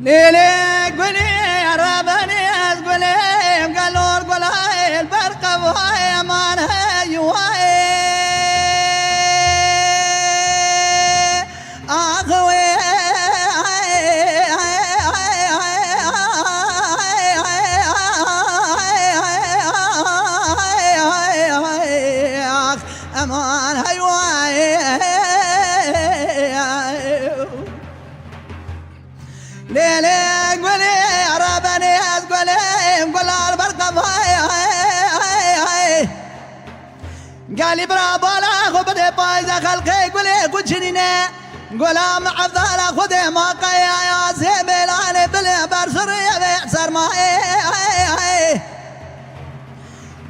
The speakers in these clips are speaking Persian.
ليلي قولي يا ربني قولي قالور قولي البرقة وهاي أمانها يواي أخوي أمانها يواي ليلي قولي يا ربني قولي قول البرقة هاي قالي برافو لا خبدي بايزة خلقي قولي كجنينة قولا معفضل خذي ما قيا يا زيبلاني بالبر سرية بيعسر ماي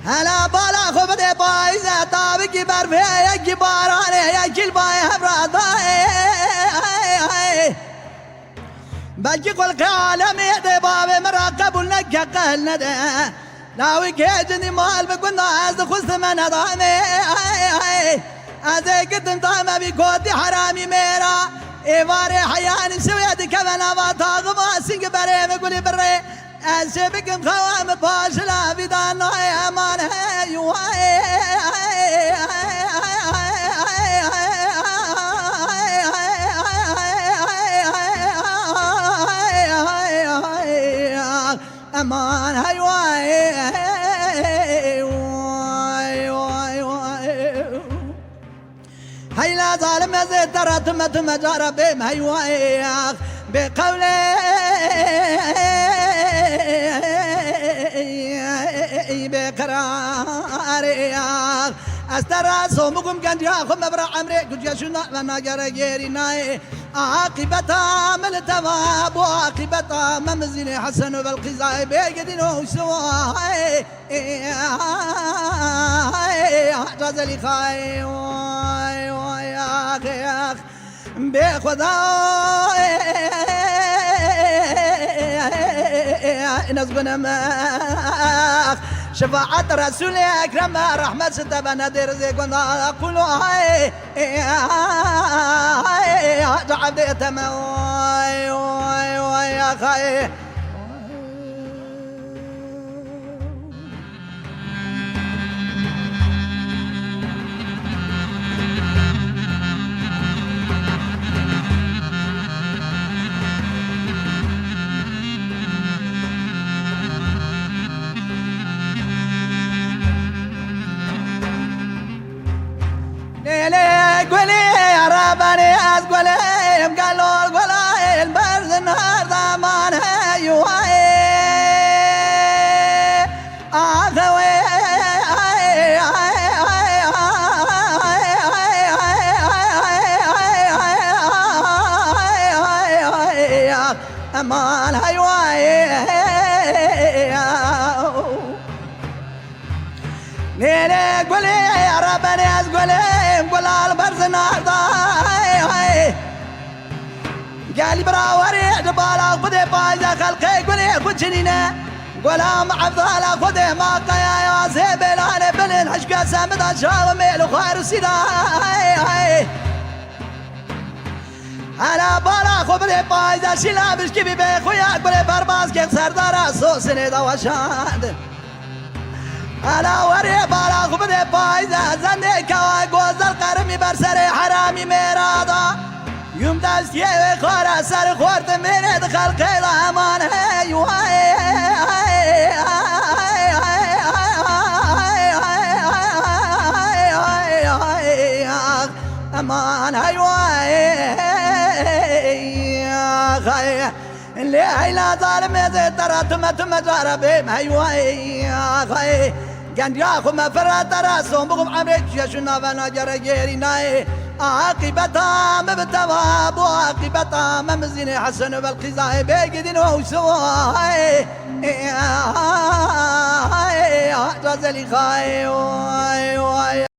هلا بالا خبدي بايزة طابقي برفية يجي باراني يجي الباي هبراداي بجي قول عالمي دبابي مراقب ونجق الندى لاوي كيجني مال بقولنا عز خذ من هضامي هذا قدم طعمه بيقودي حرامي ميرا إيواري حياني سويتي كمان أبطاغ ما سنق بري بقولي بري أسيبك مخوام باشلا في دانو يا مان يواي أمان هيواي هاي لا ظالم زيد ترى ثم جرى بهم هيواي بقولي بقراري استرى صومكم كان جاكم مبرع عمري قد يشنا وانا جرى غيري ناي عاقبتها من التواب وعاقبتها ممزين حسن بالقزاي بيقدنوا سواي احجاز لي خاي واي يا اخ بخداي نزبنا ما شفاعة رسول أكرم رحمة ستبا نادر زي قلنا أقول هاي جعب يتما واي يا خاي ليلي قولي يا ربني قولي قالوا قولي البرد النهار ضمان يواي أخوي أمان هيواي ليلي قولي يا ربني قولي قول البرز النهارده قالي براوري دبالا خذي بايزة خلقي قولي كجنينة قولا معفضل خذي ما قيا يا زيبلاني بلن حشقة سامدة شاو ميلو خير وسيدا أنا بالا خبري بايزة شلا بشكي بخويا قولي برباز كيف سردارة سوسني دوشاند أنا وري بالا خبري بايزة زني كوا قوز القرمي برسري حرامي ميرادا يوم دستي خورا سر خورت من دخل قيل أمان هيواي أمان هيواي اللي هيلا ظالم يزيد ترى ثم جرى بهم هيواي كان ياخو ما فرات راسهم بقوم عمرك يشنا فانا جرى غيري ناي عاقبتها مبتواب وعاقبتها ممزين حسن بالقزاي بيقدن وسواي جاز لي خاي